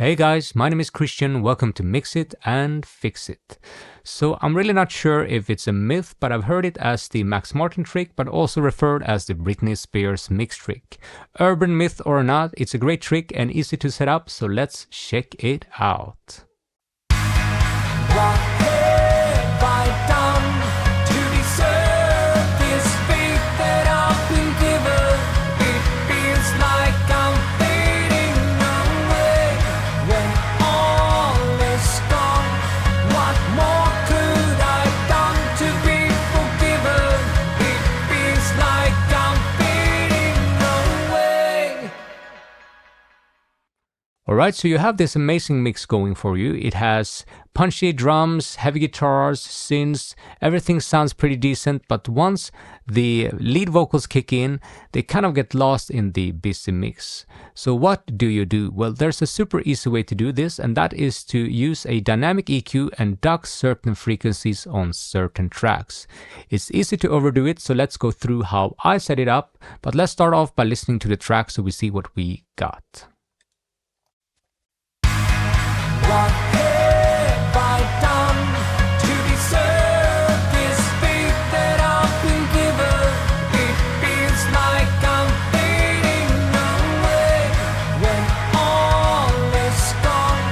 Hey guys, my name is Christian, welcome to Mix It and Fix It. So I'm really not sure if it's a myth, but I've heard it as the Max Martin trick, but also referred as the Britney Spears mix trick. Urban myth or not, it's a great trick and easy to set up, so let's check it out. What have I done to deserve this fate that I've been given? It feels like I'm fading away when all is gone. What more could I have done to be forgiven? It feels like I'm fading away. Alright, so you have this amazing mix going for you. It has punchy drums, heavy guitars, synths, everything sounds pretty decent, but once the lead vocals kick in, they kind of get lost in the busy mix. So what do you do? Well, there's a super easy way to do this, and that is to use a dynamic EQ and duck certain frequencies on certain tracks. It's easy to overdo it, so let's go through how I set it up, but let's start off by listening to the track so we see what we got. What have I done to deserve this fate that I've been given? It feels like I'm fading away when all is gone.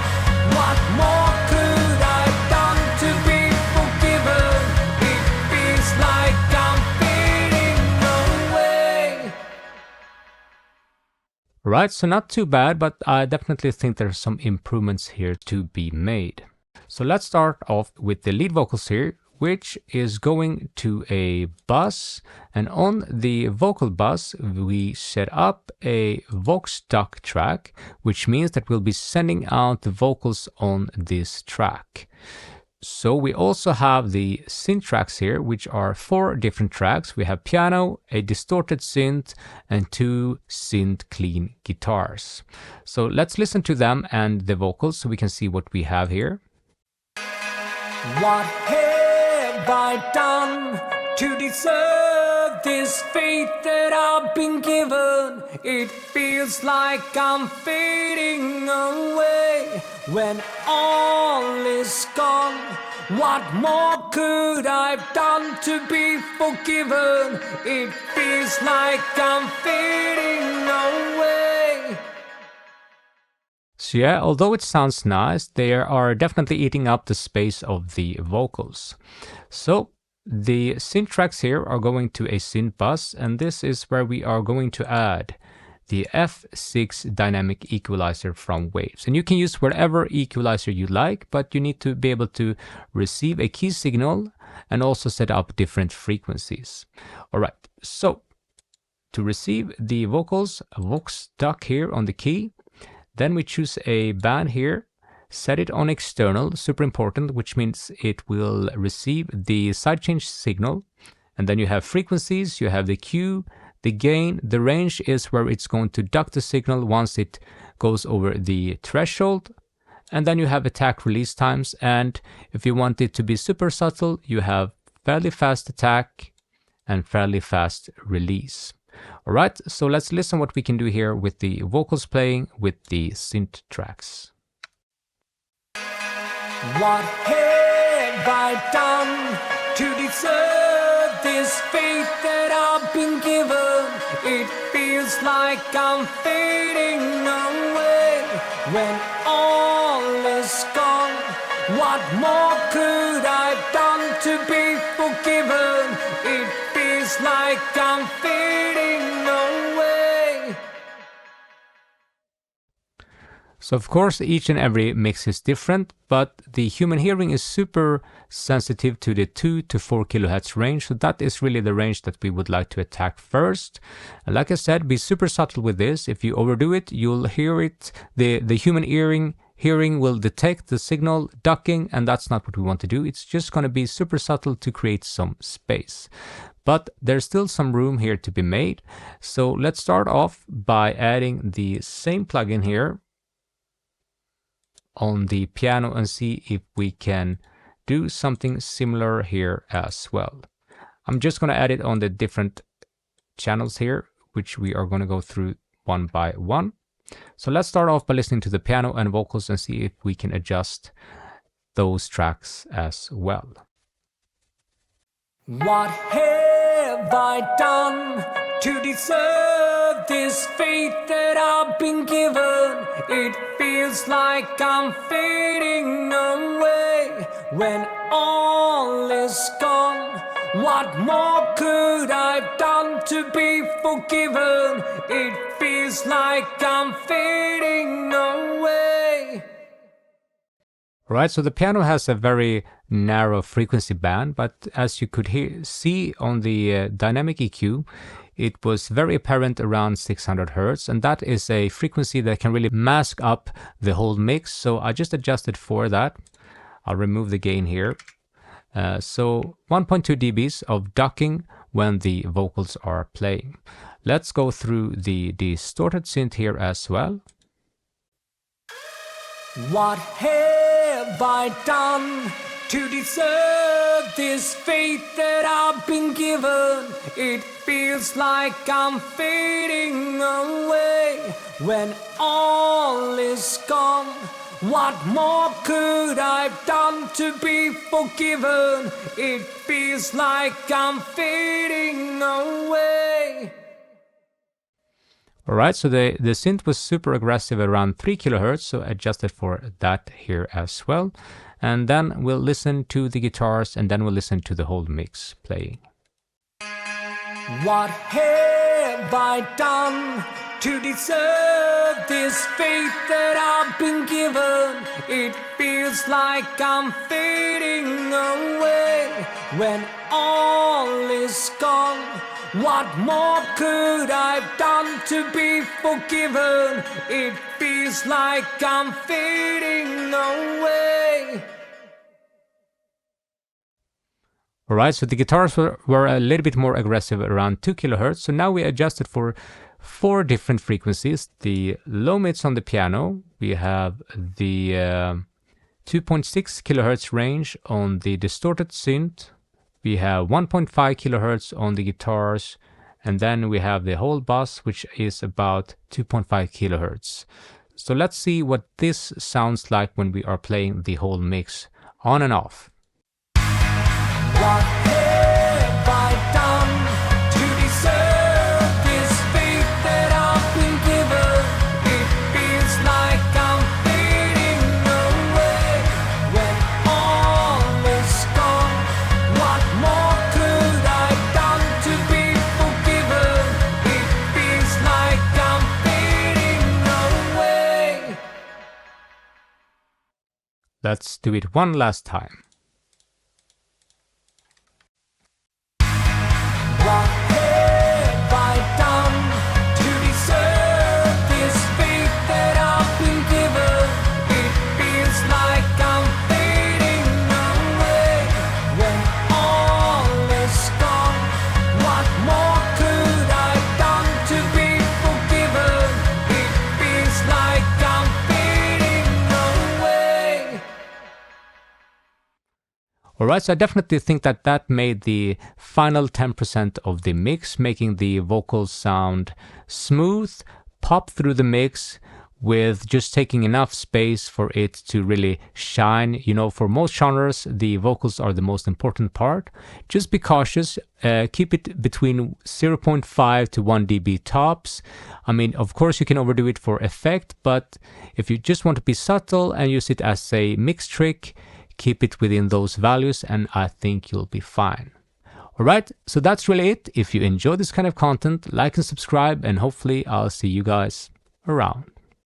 What more could I have done to be forgiven? It feels like I'm fading away. Right, so not too bad, but I definitely think there's some improvements here to be made. So let's start off with the lead vocals here, which is going to a bus, and on the vocal bus we set up a Vox duck track, which means that we'll be sending out the vocals on this track. So we also have the synth tracks here, which are 4 different tracks. We have piano, a distorted synth, and 2 synth clean guitars. So let's listen to them and the vocals so we can see what we have here. What have I done to deserve this fate that I've been given? It feels like I'm fading away when all is gone. What more could I have done to be forgiven? It feels like I'm fading away. So yeah, although it sounds nice, they are definitely eating up the space of the vocals. So the synth tracks here are going to a synth bus, and this is where we are going to add the F6 dynamic equalizer from Waves. And you can use whatever equalizer you like, but you need to be able to receive a key signal and also set up different frequencies. All right, so to receive the vocals, a Vox duck here on the key, then we choose a band here, set it on external, super important, which means it will receive the sidechain signal. And then you have frequencies, you have the Q, the gain, the range is where it's going to duck the signal once it goes over the threshold. And then you have attack release times. And if you want it to be super subtle, you have fairly fast attack and fairly fast release. All right, so let's listen what we can do here with the vocals playing with the synth tracks. What have I done to deserve this fate that I've been given? It feels like I'm fading away when all is gone. What more could I have done to be forgiven? It feels like I'm fading away. So of course each and every mix is different, but the human hearing is super sensitive to the 2 to 4 kilohertz range, so that is really the range that we would like to attack first. And like I said, be super subtle with this. If you overdo it, you'll hear it, the human hearing will detect the signal ducking, and that's not what we want to do. It's just going to be super subtle to create some space. But there's still some room here to be made. So let's start off by adding the same plugin here on the piano and see if we can do something similar here as well. I'm just going to add it on the different channels here, which we are going to go through one by one. So let's start off by listening to the piano and vocals and see if we can adjust those tracks as well. What have I done to deserve this fate that I've been given? It feels like I'm fading away when all is gone. What more could I've done to be forgiven? It feels like I'm fading away. Alright, so the piano has a very narrow frequency band, but as you could see on the dynamic EQ, it was very apparent around 600 Hz, and that is a frequency that can really mask up the whole mix, so I just adjusted for that. I'll remove the gain here. So 1.2 dBs of ducking when the vocals are playing. Let's go through the distorted synth here as well. What have I done to deserve this fate that I've been given? It feels like I'm fading away when all is gone. What more could I've done to be forgiven? It feels like I'm fading away. Alright, so the synth was super aggressive around 3 kHz, so adjusted for that here as well. And then we'll listen to the guitars and then we'll listen to the whole mix playing. What have I done to deserve this fate that I've been given? It feels like I'm fading away when all is gone. What more could I've done to be forgiven? It feels like I'm fading away. Alright, so the guitars were a little bit more aggressive around 2 kHz, so now we adjusted for 4 different frequencies. The low mids on the piano, we have the 2.6 kHz range on the distorted synth, we have 1.5 kHz on the guitars, and then we have the whole bus, which is about 2.5 kHz. So let's see what this sounds like when we are playing the whole mix on and off. What have I done to deserve this fate that I've been given? It feels like I'm fading away when all is gone. What more could I've done to be forgiven? It feels like I'm fading away. Let's do it one last time. What have I done to deserve this fate that I've been given? It feels like I'm fading away when all is gone. What more could I've done to be forgiven? It feels like I'm fading away. Alright, so I definitely think that that made the final 10% of the mix, making the vocals sound smooth, pop through the mix with just taking enough space for it to really shine. You know, for most genres, the vocals are the most important part. Just be cautious, keep it between 0.5 to 1 dB tops. I mean, of course you can overdo it for effect, but if you just want to be subtle and use it as a mix trick, keep it within those values and I think you'll be fine. Alright, so that's really it. If you enjoy this kind of content, like and subscribe, and hopefully I'll see you guys around.